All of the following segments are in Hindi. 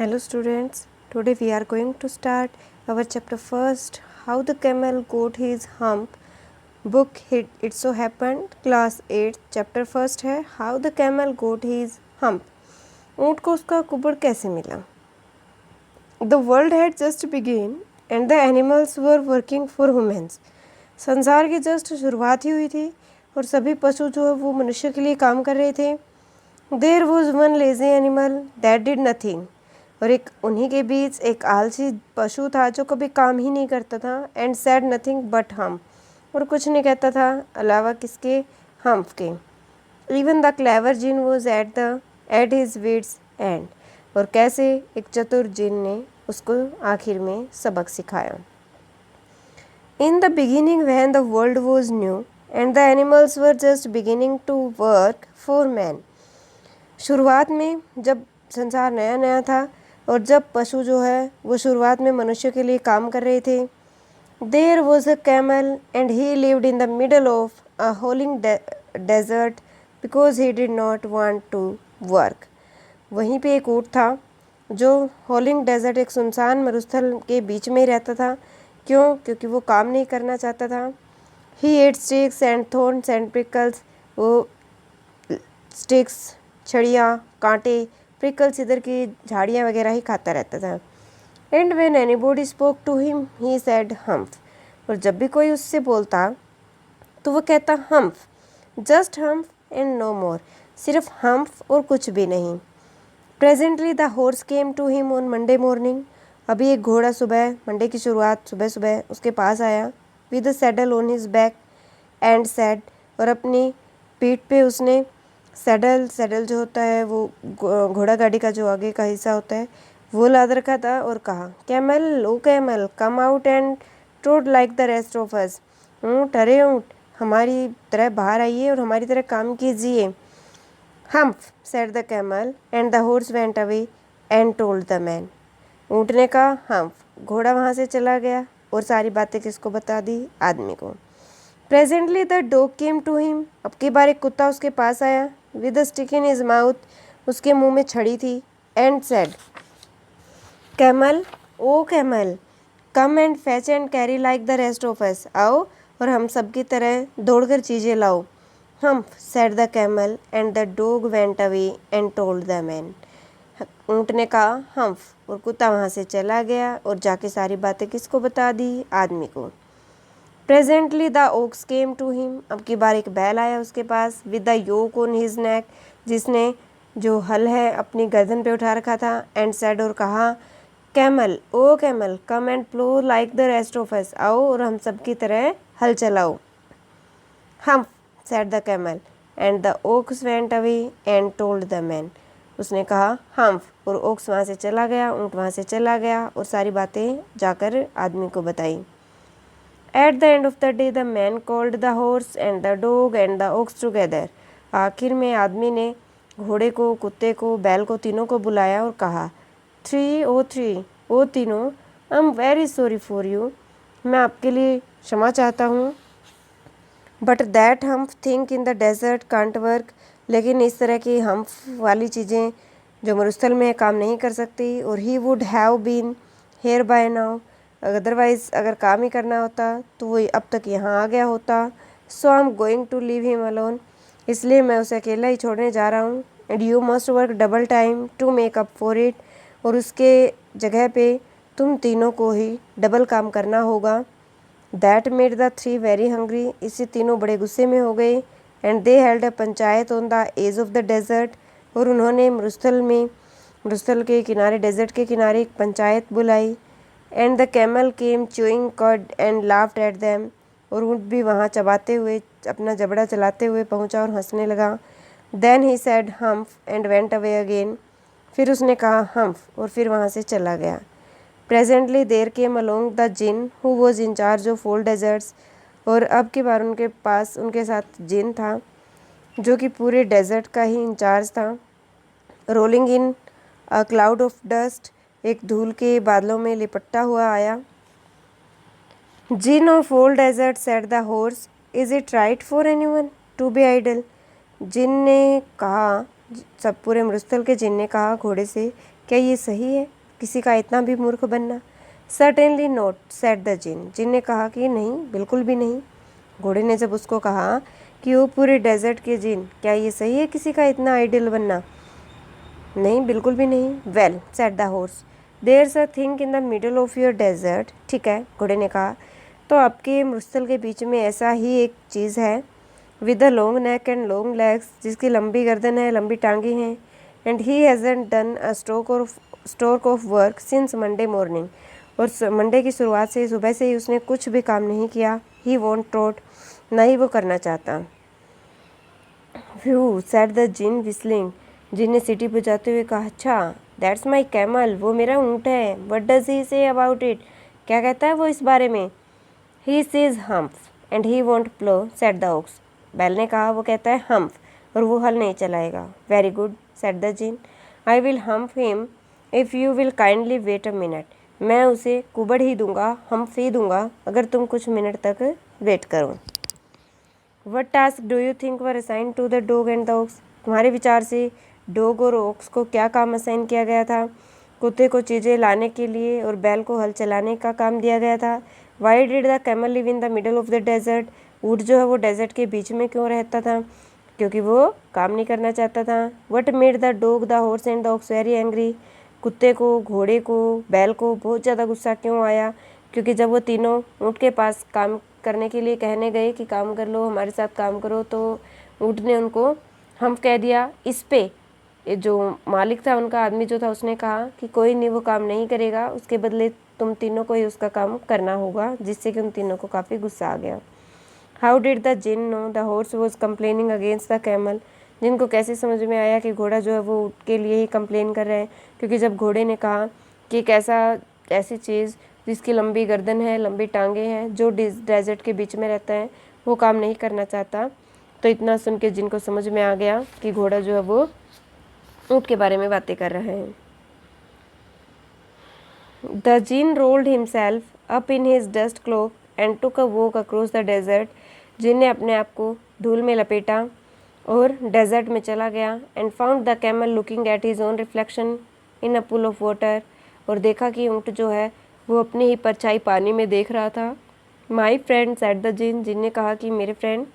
Hello students, today we are going to start our chapter first, How the Camel Got His Hump. Book It So Happened, class 8, chapter first है How the Camel Got His Hump. ऊँट को उसका कुबड़ कैसे मिला? The world had just begun and the animals were working for humans. संसार की जस्ट शुरुआत ही हुई थी और सभी पशु जो है वो मनुष्य के लिए काम कर रहे थे. There was one lazy animal that did nothing. और एक उन्हीं के बीच एक आलसी पशु था जो कभी काम ही नहीं करता था. एंड सैड नथिंग बट हम, और कुछ नहीं कहता था अलावा किसके, हम्फ के. Even the clever djinn was at his wits end, और कैसे एक चतुर जिन ने उसको आखिर में सबक सिखाया. In the beginning when the world was new and the animals were just beginning to work for man. शुरुआत में जब संसार नया नया था और जब पशु जो है वो शुरुआत में मनुष्य के लिए काम कर रहे थे. There was a camel and he lived in the middle of a howling desert because he did not want to work. वहीं पे एक ऊँट था जो होलिंग डेजर्ट, एक सुनसान मरुस्थल के बीच में ही रहता था. क्यों? क्योंकि वो काम नहीं करना चाहता था. He ate sticks and thorns and prickles. वो स्टिक्स, छड़ियाँ, कांटे, प्रिकल्स, इधर की झाड़ियाँ वगैरह ही खाता रहता था. And when anybody spoke to him he said humph. और जब भी कोई उससे बोलता तो वो कहता humph, just humph and no more. सिर्फ हम्फ और कुछ भी नहीं. Presently the horse came to him on Monday morning. अभी एक घोड़ा सुबह, मंडे की शुरुआत सुबह सुबह उसके पास आया. With a saddle on his back and said, और अपनी पीठ पे उसने सैडल जो होता है वो घोड़ा गाड़ी का जो आगे का हिस्सा होता है वो लाद रखा था. और कहा, camel O camel come out and trot like the rest of us. ऊँट, अरे ऊँट, हमारी तरह बाहर आइए और हमारी तरह काम कीजिए. Humph said the camel and the horse went away and told the man. ऊँट ने कहा हम्फ, घोड़ा वहाँ से चला गया और सारी बातें किसको बता दी? आदमी को. Presently the dog came to him. अब की बार एक कुत्ता उसके पास आया. With a stick in his mouth, उसके मुंह में छड़ी थी. And said, camel O camel come and fetch and carry like the rest of us. आओ और हम सब की तरह दौड़कर चीज़ें लाओ. Humph said the camel and the dog went away and told the man. ऊँट ने कहा हम्फ और कुत्ता वहाँ से चला गया और जाके सारी बातें किसको बता दी? आदमी को. Presently the ox came to him. अब की बार एक बैल आया उसके पास. With the yoke on his neck, जिसने जो हल है अपनी गर्दन पे उठा रखा था. एंड सेड, और कहा, camel O camel come and plough like the rest of us. आओ और हम सब की तरह हल चलाओ. Humph said the camel and the ox went away and told the man. उसने कहा हम्फ और ओक्स वहाँ से चला गया, ऊँट वहाँ से चला गया और सारी बातें जाकर आदमी को बताई. At the end of the day, the man called the horse and the dog and the ox together. आखिर में आदमी ने घोड़े को, कुत्ते को, बैल को, तीनों को बुलाया और कहा, थ्री ओ तीनों, I am very sorry for you. मैं आपके लिए क्षमा चाहता हूँ. But that humph thing in the desert can't work. लेकिन इस तरह की हम्फ वाली चीज़ें जो मरुस्थल में काम नहीं कर सकती. और he would have been here by now. Otherwise अगर काम ही करना होता तो वो अब तक यहाँ आ गया होता. So I am going to leave him alone. इसलिए मैं उसे अकेला ही छोड़ने जा रहा हूँ. And you must work double time to make up for it. और उसके जगह पे तुम तीनों को ही डबल काम करना होगा. That made the three very hungry. इससे तीनों बड़े गुस्से में हो गए. And they held a panchayat on the edge of the desert. और उन्होंने मरुस्थल के किनारे, डेजर्ट के किनारे एक पंचायत बुलाई. And the camel came chewing कड एंड लाफ्ड एट देम. और ऊँट भी वहाँ चबाते हुए, अपना जबड़ा चलाते हुए पहुँचा और हंसने लगा. Then he said humph and went away again. फिर उसने कहा हम्फ और फिर वहाँ से चला गया. Presently there came along the djinn who was in charge of all deserts. और अब की बार उनके पास उनके साथ जिन था जो कि पूरे डेजर्ट का ही इंचार्ज था. Rolling in a cloud of dust. एक धूल के बादलों में लिपटता हुआ आया. Djinn of all desert said the horse, is it right for anyone to be idle. Djinn ने कहा, सब पूरे मरुस्थल के जिन ने कहा घोड़े से क्या ये सही है किसी का इतना भी मूर्ख बनना? Certainly not, said the djinn. Djinn ने कहा कि नहीं, बिल्कुल भी नहीं। घोड़े ने जब उसको कहा कि वो पूरे डेजर्ट के जिन, क्या ये सही है किसी का इतना आइडियल बनना? नहीं, बिल्कुल भी नहीं। Well, said the horse, there's a thing in the middle of your desert. ठीक है, घोड़े ने कहा, तो आपके मरुस्थल के बीच में ऐसा ही एक चीज़ है, with a long neck and long legs, जिसकी लंबी गर्दन है, लंबी टांगें हैं, and he hasn't done a stroke of work since Monday morning, और मंडे की शुरुआत से, सुबह से ही उसने कुछ भी काम नहीं किया। ही वॉन्ट ट्रॉट, ना ही वो करना चाहता। Whew, said the djinn whistling. Djinn ने सीटी बजाते हुए कहा, अच्छा, दैट्स माई कैमल, वो मेरा ऊँट है। What does he say about it, क्या कहता है वो इस बारे में? He says humph and he won't plough, said the ox. बैल ने कहा, वो कहता है हम्फ और वो हल नहीं चलाएगा। Very good, said the djinn, I will humph him if you will kindly wait a minute. मैं उसे कुबड़ ही दूंगा, हम्फ ही दूंगा, अगर तुम कुछ मिनट तक वेट करो। What task do you think were assign to the dog and the ox. तुम्हारे विचार से डॉग और ऑक्स को क्या काम असाइन किया गया था? कुत्ते को चीज़ें लाने के लिए और बैल को हल चलाने का काम दिया गया था। Why did the camel live in the middle of the desert. ऊँट जो है वो डेजर्ट के बीच में क्यों रहता था? क्योंकि वो काम नहीं करना चाहता था। What made the dog, the horse and the aux very angry. कुत्ते को, घोड़े को, बैल को बहुत ज़्यादा गुस्सा क्यों आया? क्योंकि जब वो तीनों ऊँट के पास काम करने के लिए कहने गए कि काम कर लो, हमारे साथ काम करो, तो ऊँट ने उनको हम कह दिया। इस पे जो मालिक था, उनका आदमी जो था, उसने कहा कि कोई नहीं, वो काम नहीं करेगा, उसके बदले तुम तीनों को ही उसका काम करना होगा, जिससे कि उन तीनों को काफ़ी गुस्सा आ गया। How did the djinn know the horse was complaining against the camel. जिनको कैसे समझ में आया कि घोड़ा जो है वो ऊँट के लिए ही कंप्लेन कर रहे हैं? क्योंकि जब घोड़े ने कहा कि एक ऐसी चीज़ जिसकी लंबी गर्दन है, लंबी टांगें हैं, जो डेजर्ट के बीच में रहता है, वो काम नहीं करना चाहता, तो इतना सुन के जिनको समझ में आ गया कि घोड़ा जो है वो ऊँट के बारे में बातें कर रहे हैं। The djinn rolled himself up in his dust cloak and took a walk across the desert. Djinn ने अपने आप को धूल में लपेटा और डेजर्ट में चला गया। And found the camel looking at his own reflection in a pool of water. और देखा कि ऊँट जो है वो अपनी ही परछाई पानी में देख रहा था। My friend, said the djinn. Djinn ने कहा कि मेरे friend,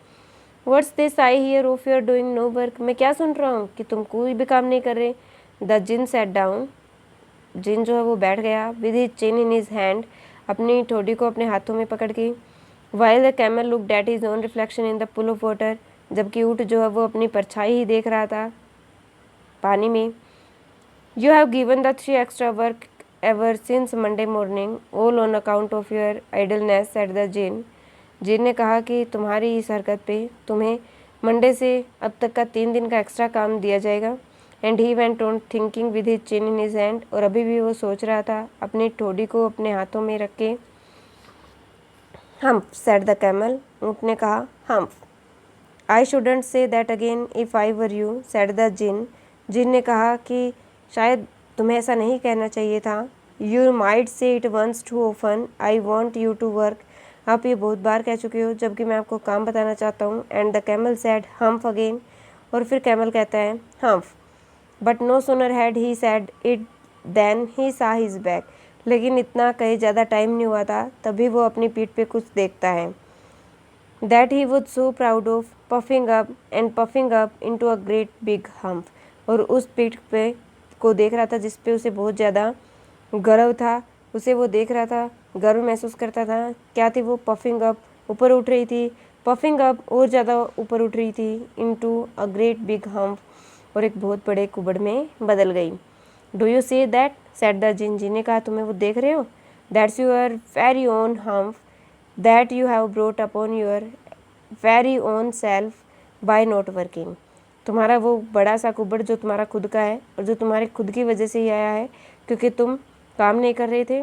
what's this I hear of your doing no work. मैं क्या सुन रहा हूँ कि तुम कोई भी काम नहीं कर रहे। The djinn sat down. Djinn जो है वो बैठ गया। With his chin in his hand, अपनी ठोड़ी को अपने हाथों में पकड़ के। While the camel looked at his own reflection in the pool of water. जबकि ऊँट जो है वो अपनी परछाई ही देख रहा था पानी में। You have given the 3 extra work ever since Monday morning, all on account of your idleness, said the djinn. Djinn ने कहा कि तुम्हारी इस हरकत पे तुम्हें मंडे से अब तक का 3 दिन का एक्स्ट्रा काम दिया जाएगा। And he went on thinking with his chin in his hand. और अभी भी वो सोच रहा था अपनी ठोड़ी को अपने हाथों में रख के। Humph, said the camel. ऊँट ने कहा, humph. I shouldn't say that again if I were you, said the djinn. Djinn ने कहा कि शायद तुम्हें ऐसा नहीं कहना चाहिए था। You might say it once too often, I want you to work. आप ये बहुत बार कह चुके हो, जबकि मैं आपको काम बताना चाहता हूँ। And the camel said humph again. और फिर कैमल कहता है humph. But no sooner had he said it then he saw his back. लेकिन इतना कहीं ज़्यादा टाइम नहीं हुआ था, तभी वो अपनी पीठ पे कुछ देखता है। That he was so proud of, puffing up into a great big humph. और उस पीठ पे को देख रहा था जिस पे उसे बहुत ज़्यादा गर्व था। उसे वो देख रहा था, गर्व महसूस करता था। क्या थी वो? पफिंग अप, ऊपर उठ रही थी। पफिंग अप, और ज़्यादा ऊपर उठ रही थी। Into a great big humph, और एक बहुत बड़े कुबड़ में बदल गई। Do you see that, said the djinn. Djinn ने कहा, तुम्हें वो देख रहे हो? That's your very own humph that you have brought upon your very own self by not working. तुम्हारा वो बड़ा सा कुबड़ जो तुम्हारा खुद का है, और जो तुम्हारे खुद की वजह से ही आया है, क्योंकि तुम काम नहीं कर रहे थे।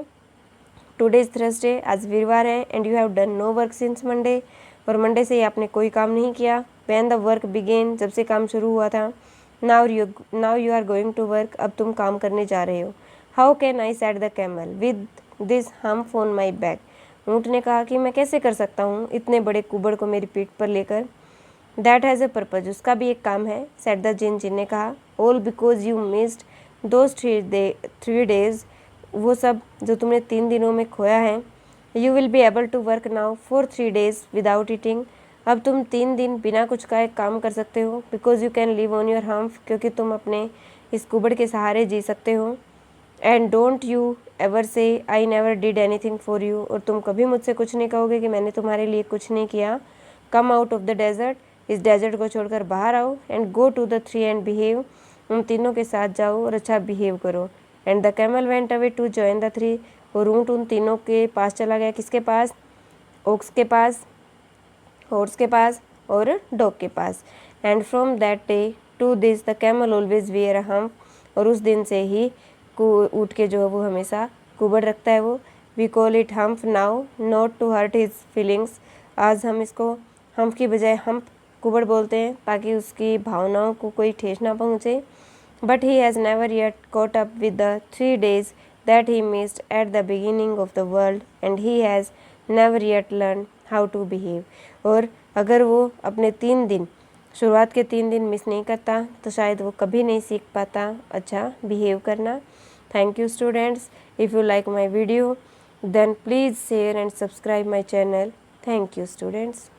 टुडे इज़ थर्सडे, आज वीरवार है। And you have done no work since Monday, और मंडे से ही आपने कोई काम नहीं किया। व्हेन द वर्क बिगेन, जब से काम शुरू हुआ था। Now you are going to work, अब तुम काम करने जा रहे हो। How can I, said the camel, with this humph on my back. ऊँट ने कहा कि मैं कैसे कर सकता हूँ इतने बड़े कुबड़ को मेरी पीठ पर लेकर। दैट हैज़ अ पर्पज, उसका भी एक काम है, सेड द जिन। जिन ने कहा, all because you missed those 3 days, वो सब जो तुमने 3 दिनों में खोया है। You will be able to work now for 3 days without eating, अब तुम 3 दिन बिना कुछ खाए काम कर सकते हो। Because you can live on your humph, क्योंकि तुम अपने इस कुबड़ के सहारे जी सकते हो। एंड डोंट यू एवर से I never did anything for you, और तुम कभी मुझसे कुछ नहीं कहोगे कि मैंने तुम्हारे लिए कुछ नहीं किया। Come out of the desert, इस डेजर्ट को छोड़कर बाहर आओ। And go to the 3 and behave, उन तीनों के साथ जाओ और अच्छा बिहेव करो। And the camel went away to join the 3, और ऊँट उन तीनों के पास चला गया। किसके पास? ओक्स के पास, हॉर्स के पास और डॉग के पास। And from that day to this the camel always wear a hump, और उस दिन से ही ऊँट के जो है वो हमेशा कुबड़ रखता है वो। We call it hump now not to hurt his feelings, आज हम इसको हम्प की बजाय हम्प कुबड़ बोलते हैं ताकि उसकी भावनाओं को कोई ठेस ना पहुँचे। But he has never yet caught up with the 3 days that he missed at the beginning of the world, and he has never yet learned how to behave, और अगर वो अपने 3 दिन, शुरुआत के 3 दिन मिस नहीं करता तो शायद वो कभी नहीं सीख पाता अच्छा बिहेव करना। Thank you students. If you like my video then please share and subscribe my channel. Thank you students.